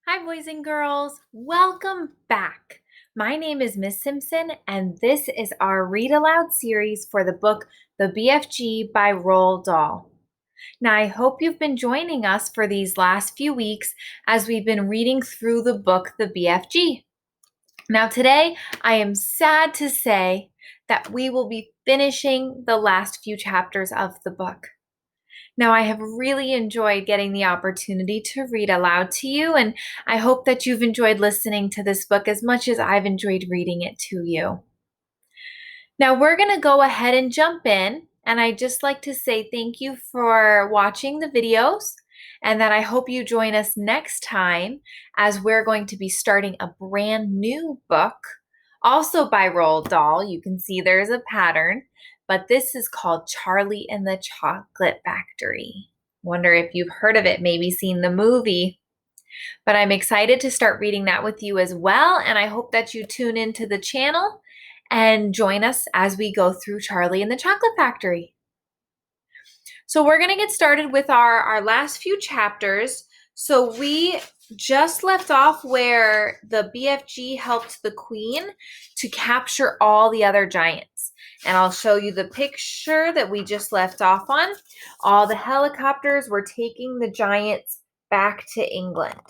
Hi, boys and girls. Welcome back. My name is Miss Simpson, and this is our Read Aloud series for the book The BFG by Roald Dahl. Now, I hope you've been joining us for these last few weeks as we've been reading through the book The BFG. Now, today, I am sad to say that we will be finishing the last few chapters of the book. Now, I have really enjoyed getting the opportunity to read aloud to you, and I hope that you've enjoyed listening to this book as much as I've enjoyed reading it to you. Now, we're going to go ahead and jump in, and I'd just like to say thank you for watching the videos, and that I hope you join us next time as we're going to be starting a brand new book, also by Roald Dahl. You can see there's a pattern. But this is called Charlie and the Chocolate Factory. Wonder if you've heard of it, maybe seen the movie. But I'm excited to start reading that with you as well, and I hope that you tune into the channel and join us as we go through Charlie and the Chocolate Factory. So we're going to get started with our last few chapters. So we just left off where the BFG helped the queen to capture all the other giants. And I'll show you the picture that we just left off on. All the helicopters were taking the giants back to England.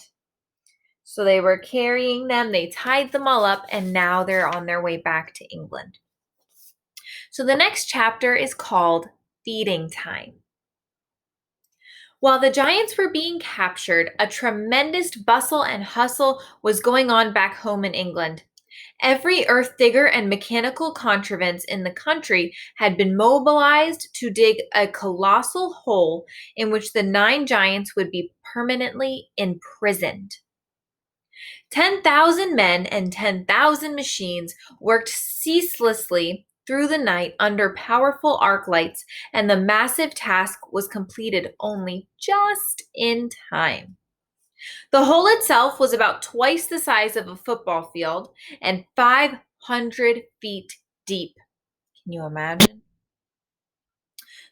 So they were carrying them, they tied them all up, and now they're on their way back to England. So the next chapter is called Feeding Time. While the giants were being captured, a tremendous bustle and hustle was going on back home in England. Every earth digger and mechanical contrivance in the country had been mobilized to dig a colossal hole in which the 9 giants would be permanently imprisoned. 10,000 men and 10,000 machines worked ceaselessly through the night under powerful arc lights, and the massive task was completed only just in time. The hole itself was about twice the size of a football field and 500 feet deep. Can you imagine?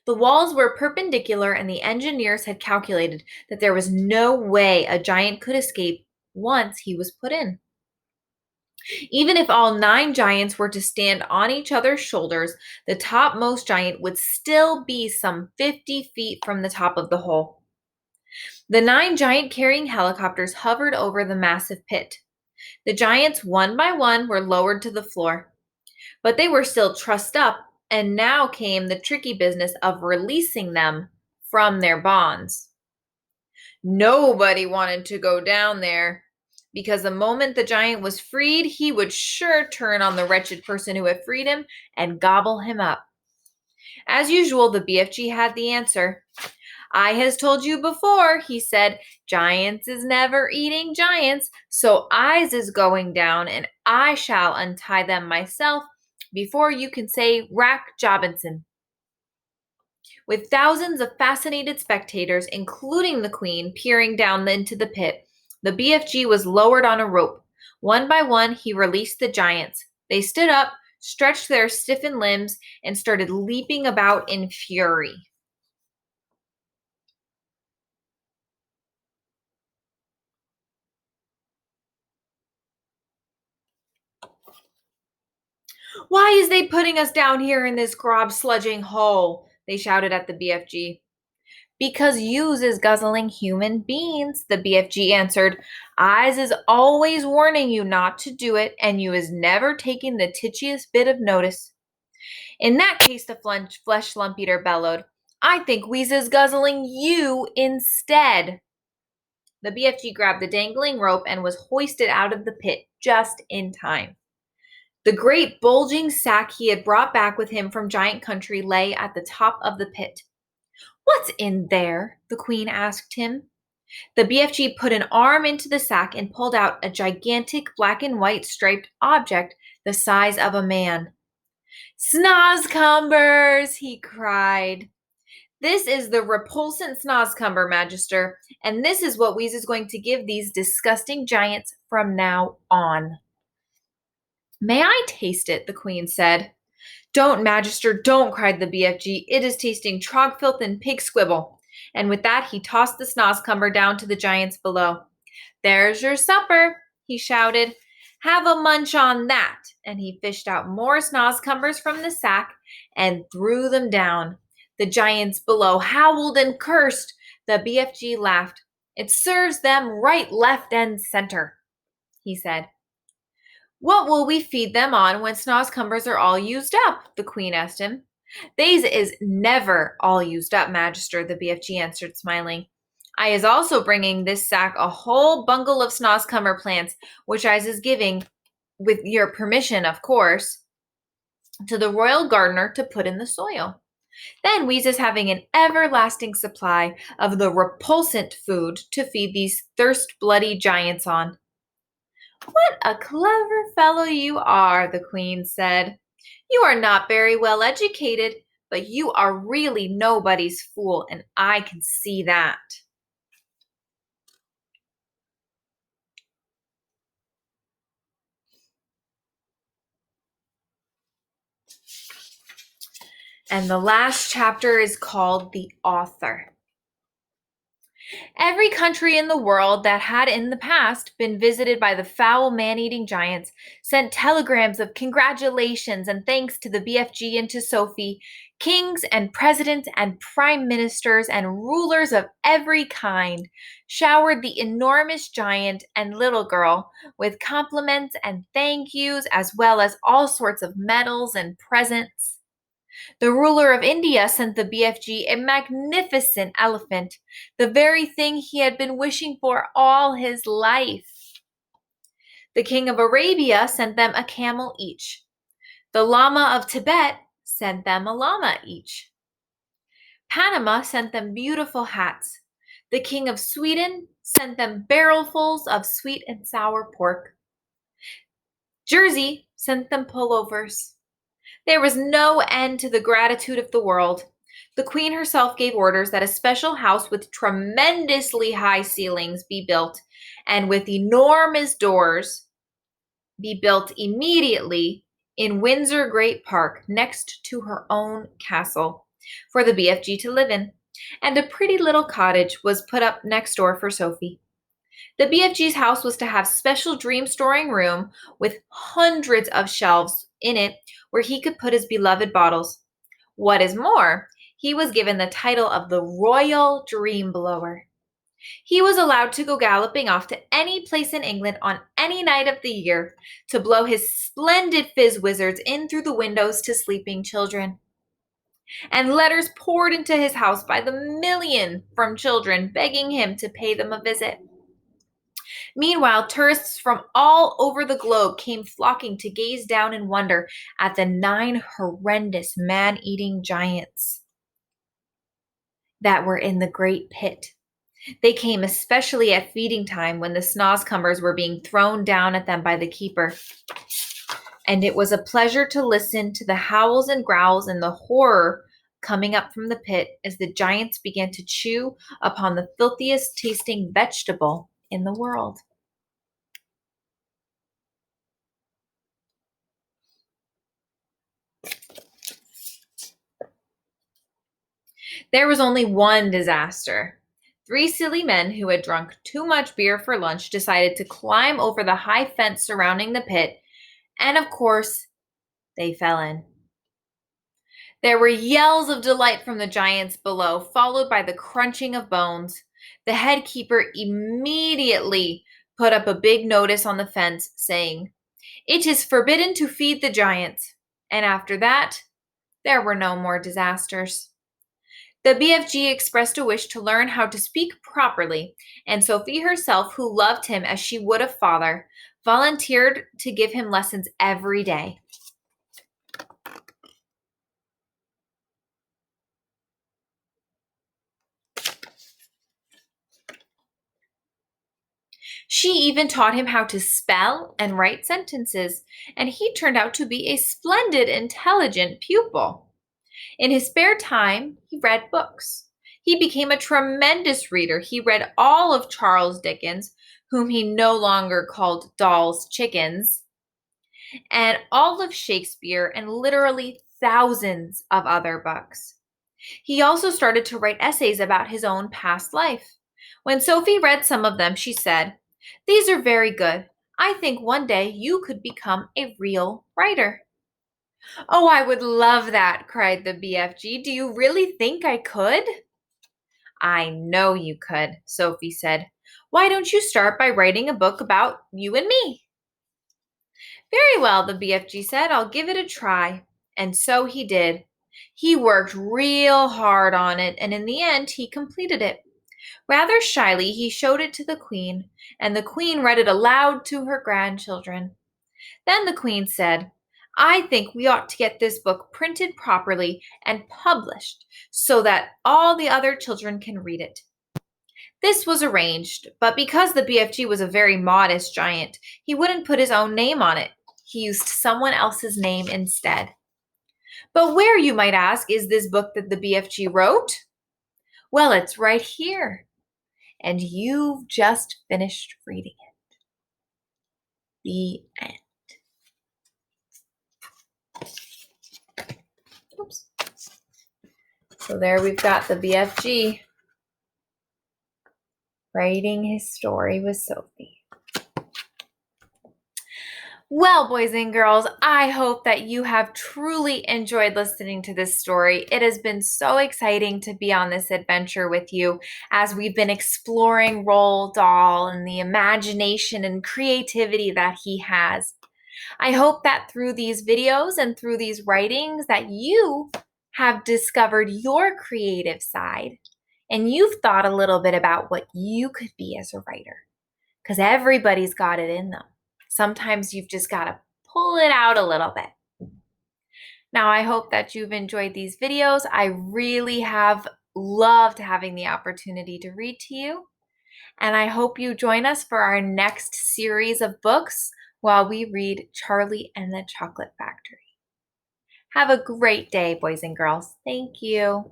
The walls were perpendicular, and the engineers had calculated that there was no way a giant could escape once he was put in. Even if all 9 giants were to stand on each other's shoulders, the topmost giant would still be some 50 feet from the top of the hole. The 9 giant carrying helicopters hovered over the massive pit. The giants, one by one, were lowered to the floor. But they were still trussed up, and now came the tricky business of releasing them from their bonds. Nobody wanted to go down there, because the moment the giant was freed, he would sure turn on the wretched person who had freed him and gobble him up. As usual, the BFG had the answer. "I has told you before," he said, "giants is never eating giants, so I's is going down, and I shall untie them myself before you can say Rack Jobinson." With thousands of fascinated spectators, including the queen, peering down into the pit, the BFG was lowered on a rope. One by one, he released the giants. They stood up, stretched their stiffened limbs, and started leaping about in fury. "Why is they putting us down here in this grob-sludging hole?" they shouted at the BFG. "Because yous is guzzling human beings," the BFG answered. "I's is always warning you not to do it, and you is never taking the titchiest bit of notice." "In that case," the flesh lump eater bellowed, "I think we's is guzzling you instead." The BFG grabbed the dangling rope and was hoisted out of the pit just in time. The great bulging sack he had brought back with him from Giant Country lay at the top of the pit. "What's in there?" the queen asked him. The BFG put an arm into the sack and pulled out a gigantic black and white striped object the size of a man. "Snozcumbers!" he cried. "This is the repulsant Snozcumber, Magister, and this is what Wheeze is going to give these disgusting giants from now on." "May I taste it?" the queen said. "Don't, Magister, don't," cried the BFG. "It is tasting trog filth and pig squibble." And with that, he tossed the Snozcumber down to the giants below. "There's your supper," he shouted. "Have a munch on that." And he fished out more snozzcumbers from the sack and threw them down. The giants below howled and cursed. The BFG laughed. "It serves them right, left, and center," he said. "What will we feed them on when snozzcumbers are all used up?" the queen asked him. "They's is never all used up, Magister," the BFG answered, smiling. "I is also bringing this sack a whole bungle of snozzcumber plants, which I is giving, with your permission, of course, to the royal gardener to put in the soil. Then we's is having an everlasting supply of the repulsant food to feed these thirst-bloody giants on." "What a clever fellow you are," the queen said. "You are not very well educated, but you are really nobody's fool, and I can see that." And the last chapter is called The Author. Every country in the world that had in the past been visited by the foul man-eating giants sent telegrams of congratulations and thanks to the BFG and to Sophie. Kings and presidents and prime ministers and rulers of every kind showered the enormous giant and little girl with compliments and thank yous, as well as all sorts of medals and presents. The ruler of India sent the BFG a magnificent elephant, the very thing he had been wishing for all his life. The king of Arabia sent them a camel each. The Lama of Tibet sent them a llama each. Panama sent them beautiful hats. The king of Sweden sent them barrelfuls of sweet and sour pork. Jersey sent them pullovers. There was no end to the gratitude of the world. The queen herself gave orders that a special house with tremendously high ceilings be built, and with enormous doors be built immediately in Windsor Great Park next to her own castle for the BFG to live in. And a pretty little cottage was put up next door for Sophie. The BFG's house was to have special dream storing room with hundreds of shelves in it where he could put his beloved bottles. What is more, he was given the title of the Royal Dream Blower. He was allowed to go galloping off to any place in England on any night of the year to blow his splendid fizz wizards in through the windows to sleeping children. And letters poured into his house by the million from children begging him to pay them a visit. Meanwhile, tourists from all over the globe came flocking to gaze down in wonder at the 9 horrendous man-eating giants that were in the great pit. They came especially at feeding time when the snozzcumbers were being thrown down at them by the keeper. And it was a pleasure to listen to the howls and growls and the horror coming up from the pit as the giants began to chew upon the filthiest tasting vegetable in the world. There was only one disaster. 3 silly men who had drunk too much beer for lunch decided to climb over the high fence surrounding the pit, and of course, they fell in. There were yells of delight from the giants below, followed by the crunching of bones. The head keeper immediately put up a big notice on the fence saying, "It is forbidden to feed the giants." And after that, there were no more disasters. The BFG expressed a wish to learn how to speak properly, and Sophie herself, who loved him as she would a father, volunteered to give him lessons every day. She even taught him how to spell and write sentences, and he turned out to be a splendid, intelligent pupil. In his spare time, he read books. He became a tremendous reader. He read all of Charles Dickens, whom he no longer called Dahl's chickens, and all of Shakespeare, and literally thousands of other books. He also started to write essays about his own past life. When Sophie read some of them, she said, These are very good. I think one day you could become a real writer." "Oh, I would love that," cried the BFG. "Do you really think I could?" "I know you could," Sophie said. "Why don't you start by writing a book about you and me?" "Very well," the BFG said. "I'll give it a try." And so he did. He worked real hard on it, and in the end, he completed it. Rather shyly, he showed it to the Queen, and the Queen read it aloud to her grandchildren. Then the Queen said, "I think we ought to get this book printed properly and published so that all the other children can read it." This was arranged, but because the BFG was a very modest giant, he wouldn't put his own name on it. He used someone else's name instead. But where, you might ask, is this book that the BFG wrote? Well, it's right here, and you've just finished reading it. The end. Oops. So there we've got the BFG writing his story with Sophie. Well, boys and girls, I hope that you have truly enjoyed listening to this story. It has been so exciting to be on this adventure with you as we've been exploring Roald Dahl and the imagination and creativity that he has. I hope that through these videos and through these writings that you have discovered your creative side and you've thought a little bit about what you could be as a writer, because everybody's got it in them. Sometimes you've just got to pull it out a little bit. Now, I hope that you've enjoyed these videos. I really have loved having the opportunity to read to you. And I hope you join us for our next series of books while we read Charlie and the Chocolate Factory. Have a great day, boys and girls. Thank you.